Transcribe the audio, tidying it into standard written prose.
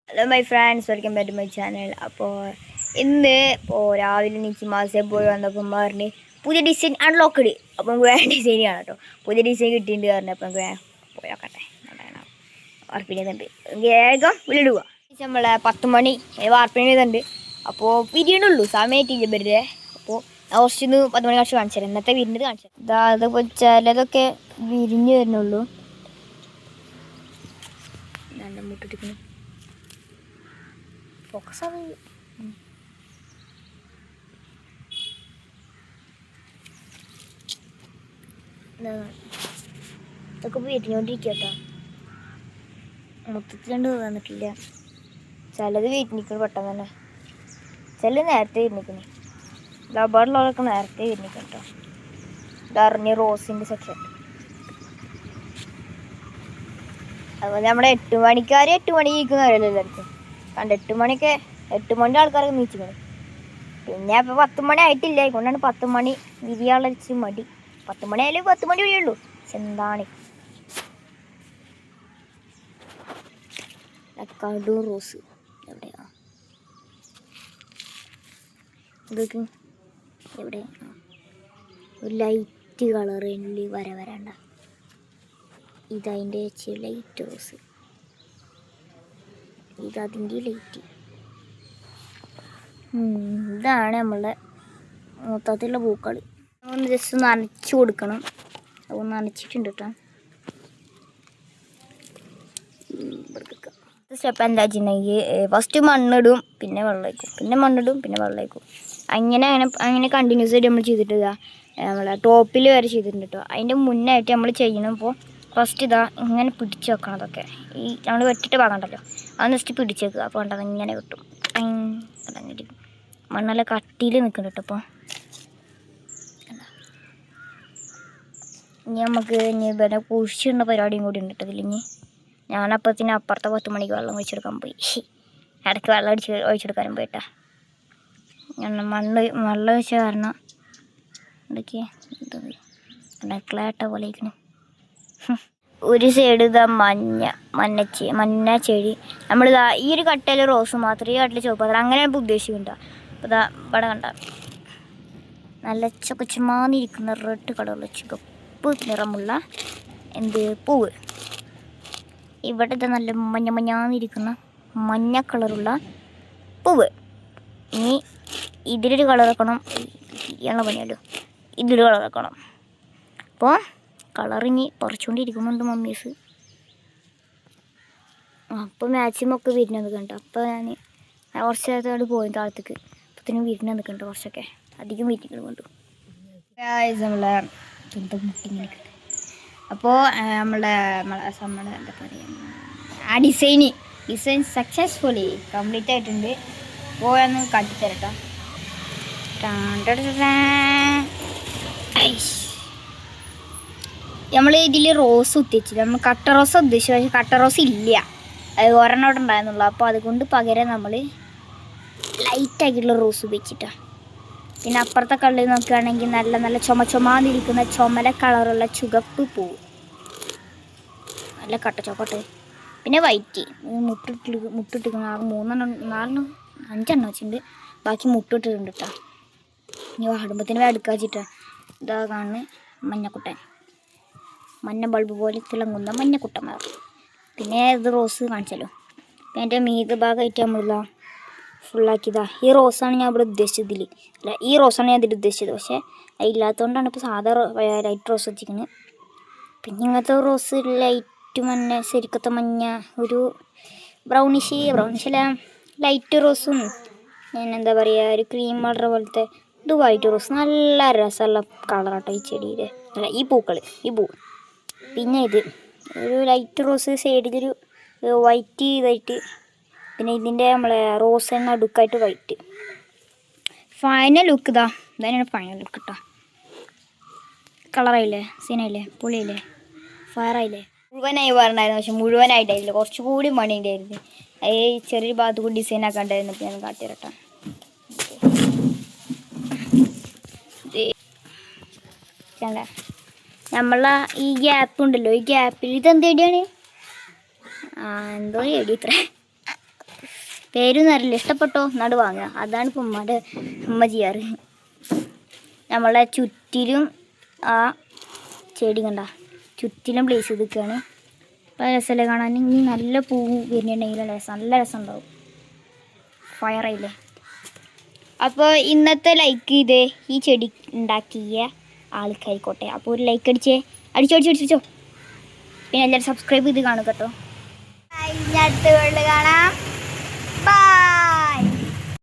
Hello my friends, welcome back to my channel. അപ്പോൾ ഇന്ന് രാവിലെ എനിക്ക് മാസേ പോയി വന്നപ്പോൾ പറഞ്ഞ് പുതിയ ഡിസൈൻ അൺലോക്കഡ്. അപ്പം നമുക്ക് വേറെ ഡിസൈൻ കാണാം കേട്ടോ. പുതിയ ഡിസൈൻ കിട്ടിയിട്ടുണ്ട് പറഞ്ഞു. അപ്പം നമുക്ക് പോയോക്കട്ടെ. വാർപ്പിനുണ്ട് വേഗം വിളിടുക. നമ്മളെ 10 മണി വാർപ്പിനുണ്ട്. അപ്പോൾ വിരിയണുള്ളൂ, സമയമായിട്ടില്ല ഇവരുടെ. അപ്പോൾ കുറച്ചൊന്ന് 10 മണി കാണിച്ചു കാണിച്ചു തരാം. ഇന്നത്തെ വിരിഞ്ഞത് കാണിച്ചു തരാം. അതിപ്പോൾ ചിലതൊക്കെ വിരിഞ്ഞ് വരുന്നുള്ളൂ. നല്ല മുട്ടിട്ടിരിക്കുന്നു. ഫോക്കസ് അത് ഇതൊക്കെ വീട്ടിനോണ്ടിരിക്കട്ടോ. മൊത്തത്തിലുണ്ട് വന്നിട്ടില്ല. ചിലത് വീട്ടിനിക്കണം പെട്ടെന്ന് തന്നെ, ചില നേരത്തെ വിരിഞ്ഞിക്കുന്നു. റബ്ബറിലുള്ളതൊക്കെ നേരത്തെ വിരിഞ്ഞിക്കണം കേട്ടോ. ഇതറിഞ്ഞ് റോസിൻ്റെ സെക്ഷൻ. അതുപോലെ നമ്മുടെ 8 മണിക്കാർ 8 മണി ഇരിക്കുന്നവരല്ലോ എല്ലാവർക്കും കണ്ട്. 8 മണിൻ്റെ ആൾക്കാരൊക്കെ നീച്ചിക്കണം. പിന്നെ അപ്പോൾ 10 മണി ആയിട്ടില്ല. അതുകൊണ്ടാണ് 10 മണി വിരിയാളച്ച് മടി. 10 മണി ആയാലും 10 മണി വിരിയുള്ളൂ. എന്താണ് കടൂർ റോസ് എവിടെയാ? ഇതൊക്കെ എവിടെ? ഒരു ലൈറ്റ് കളറിൽ വരണ്ട. ഇതതിൻ്റെ ലൈറ്റ് റോസ്, ഇതതിൻ്റെ ലൈറ്റ്. ഇതാണ് നമ്മളുടെ മൊത്തത്തിലുള്ള പൂക്കൾ. ഒന്ന് ജസ്റ്റ് നനച്ച് കൊടുക്കണം. അപ്പോൾ നനച്ചിട്ടുണ്ട് കേട്ടോ. സ്റ്റെപ്പ് എന്താ വെച്ചിട്ടുണ്ടെങ്കിൽ ഫസ്റ്റ് മണ്ണിടും, പിന്നെ വെള്ളമൊഴിക്കും, പിന്നെ മണ്ണിടും, പിന്നെ വെള്ളമൊഴിക്കും. അങ്ങനെ കണ്ടിന്യൂസ് ആയിട്ട് നമ്മൾ ചെയ്തിട്ട് നമ്മളെ ടോപ്പിൽ വരെ ചെയ്തിട്ടുണ്ട് കേട്ടോ. അതിൻ്റെ മുന്നായിട്ട് നമ്മൾ ചെയ്യണം. ഇപ്പോൾ ഫസ്റ്റ് ഇങ്ങനെ പിടിച്ച് വെക്കണം. അതൊക്കെ ഈ നമ്മൾ വെട്ടിട്ട് ഭാഗമുണ്ടല്ലോ, അത് ജസ്റ്റ് പിടിച്ച് വെക്കുക. അപ്പോൾ ഉണ്ടത് ഇങ്ങനെ കിട്ടും. അതങ്ങനെ മണ്ണെല്ലാം കട്ടിയിൽ നിൽക്കുന്നുണ്ട് കേട്ടോ. അപ്പോൾ ഇനി നമുക്ക് പിന്നെ കുഴിച്ചിടുന്ന പരിപാടിയും കൂടി ഉണ്ട് കേട്ടോ. ഇതിലിഞ്ഞ് ഞാനപ്പത്തിന് അപ്പുറത്തെ 10 മണിക്ക് വെള്ളം ഒഴിച്ചെടുക്കാൻ പോയി. ഇടയ്ക്ക് വെള്ളം ഒഴിച്ചെടുക്കാനും പോയിട്ടാ. വെള്ളം ഒഴിച്ച കാരണം എന്തൊക്കെയാ ക്ലേട്ട പോലെ ഇരിക്കണം. ഒരു സൈഡ് മഞ്ഞ ചെടി. നമ്മളിതാ ഈ ഒരു കട്ടയിൽ റോസ് മാത്രം, ഈ കട്ടയിൽ ചുവപ്പ് മാത്രം, അങ്ങനെ ഇപ്പോൾ ഉദ്ദേശിക്കുന്നുണ്ടോ. അപ്പോൾ ഇതാ ഇവിടെ കണ്ട നല്ല ചുമന്നിരിക്കുന്ന റെഡ് കളറുള്ള ചുവപ്പ് നിറമുള്ള പൂവ്. ഇവിടെ ഇതാ നല്ല മഞ്ഞാന്നിരിക്കുന്ന മഞ്ഞ കളറുള്ള പൂവ്. ഇനി ഇതിലൊരു കളർ വെക്കണം. ഇയാളെ പണിയല്ലോ, ഇതിലൊരു കളർ വെക്കണം. അപ്പോൾ കളറിഞ്ഞ് പറിച്ചുകൊണ്ടിരിക്കുന്നുണ്ട് മമ്മീസ്. അപ്പോൾ മാക്സിമം ഒക്കെ വിരിഞ്ഞത് കണ്ടു. അപ്പോൾ ഞാൻ കുറച്ച് നേരത്തോട് പോയി താഴത്തേക്ക്. അപ്പത്തിനും വിരിഞ്ഞ നിൽക്കുന്നുണ്ട് കുറച്ചൊക്കെ അധികം വിരിഞ്ഞിട്ട് കൊണ്ടു. നമ്മളെ മുട്ടിങ്ങനെ. അപ്പോൾ നമ്മളുടെ എന്താ പറയുക, ആ ഡിസൈൻ സക്സസ്ഫുള്ളി കംപ്ലീറ്റ് ആയിട്ടുണ്ട്. പോയൊന്ന് കാട്ടിത്തരട്ടോ. നമ്മൾ ഇതിൽ റോസ് ഉദ്ദേശിച്ചില്ല, നമ്മൾ കട്ട റോസ് ഉദ്ദേശിച്ചു. പക്ഷേ കട്ട റോസ് ഇല്ല, അത് ഒരെണ്ണോടെ ഉണ്ടായിരുന്നുള്ളൂ. അപ്പോൾ അതുകൊണ്ട് പകരം നമ്മൾ ലൈറ്റായിട്ടുള്ള റോസ് ഉപയോഗിച്ചിട്ടാണ്. പിന്നെ അപ്പുറത്തെ കള്ളിൽ നോക്കുകയാണെങ്കിൽ നല്ല ചുമന്നിരിക്കുന്ന ചുമല കളറുള്ള ചുവപ്പ് പൂവ്, നല്ല കട്ട ചോക്കട്ടെ. പിന്നെ വൈറ്റ് മുട്ടിട്ടിരിക്കുന്ന 5 വെച്ചിട്ടുണ്ട്. ബാക്കി മുട്ടിട്ടിട്ടുണ്ട് കേട്ടോ. ഇനി വാടുമ്പത്തിന് എടുക്കുക വെച്ചിട്ടാണ്. ഇതാ കാണുന്ന മഞ്ഞക്കുട്ടൻ, മഞ്ഞ ബൾബ് പോലെ തിളങ്ങുന്ന മഞ്ഞക്കുട്ടന്മാർ. പിന്നെ ഇത് റോസ് കാണിച്ചല്ലോ. പിന്നെ എൻ്റെ മീത ഭാഗമായിട്ട് നമ്മളിതാ ഫുള്ളാക്കിയതാ. ഈ റോസാണ് ഞാൻ ഇവിടെ ഉദ്ദേശിച്ചതിൽ. അല്ല, ഈ റോസാണ് ഞാൻ ഇതിൽ ഉദ്ദേശിച്ചത്. പക്ഷേ അതില്ലാത്തതുകൊണ്ടാണ് ഇപ്പോൾ സാധാ ലൈറ്റ് റോസ് വെച്ചിരിക്കുന്നത്. പിന്നെ ഇങ്ങനത്തെ റോസ് ലൈറ്റ് മഞ്ഞ, ശരിക്കത്തെ മഞ്ഞ, ഒരു ബ്രൗണിഷല്ല ലൈറ്റ് റോസും, എന്താ പറയുക, ഒരു ക്രീം കളർ പോലത്തെ ഇത് വൈറ്റ് റോസ്. നല്ല രസമുള്ള കളറാട്ടോ ഈ ചെടിയുടെ, അല്ല ഈ പൂ. പിന്നെ ഇത് ഒരു ലൈറ്റ് റോസ്, സൈഡിലൊരു വൈറ്റ് ഇതായിട്ട്, പിന്നെ ഇതിൻ്റെ നമ്മളെ റോസ് തന്നെ അടുക്കായിട്ട് വൈറ്റ്. ഫൈനൽ ലുക്ക് ഇതന്നെയാണ് ഫൈനൽ ലുക്ക് കേട്ടോ. കളറായില്ലേ, സീനായില്ലേ, പുളിയില്ലേ, ഫയറായില്ലേ. മുഴുവനായി പറഞ്ഞായിരുന്നു, പക്ഷെ മുഴുവനായിട്ടായില്ല, കുറച്ചുകൂടി മണിയുണ്ടായിരുന്നു. ചെറിയൊരു ഭാഗത്ത് കൂടി ഡിസൈൻ ആക്കാണ്ടായിരുന്നു. ഞാൻ കാട്ടിത്തരട്ടോ. നമ്മളെ ഈ ഗ്യാപ്പ് ഉണ്ടല്ലോ, ഈ ഗ്യാപ്പിൽ ഇതെന്ത് ചെടിയാണ്? എന്തോ ചെടി ഇത്ര പേരൊന്നും അറിയില്ല, ഇഷ്ടപ്പെട്ടോ നട് വാങ്ങുക. അതാണ് ഇപ്പം ഉമ്മ ചെയ്യാറ്. നമ്മളെ ചുറ്റിലും ആ ചെടി കണ്ട ചുറ്റിലും പ്ലേസ് ചെയ്ത് നിൽക്കുകയാണ്. അപ്പോൾ രസമല്ലേ കാണാൻ. ഇനി നല്ല പൂവ് വരുന്നുണ്ടെങ്കിൽ നല്ല രസം ഉണ്ടാവും. ഫയറായില്ലേ. അപ്പോൾ ഇന്നത്തെ ലൈക്ക് ഇത് ഈ ചെടി ഉണ്ടാക്കിയ ആൾക്കായിക്കോട്ടെ. അപ്പോൾ ഒരു ലൈക്ക് അടിച്ചോ. പിന്നെ എല്ലാവരും സബ്സ്ക്രൈബ് ചെയ്ത് കാണുക കേട്ടോ. അടുത്ത വീട്ടിൽ കാണാം. ബൈ.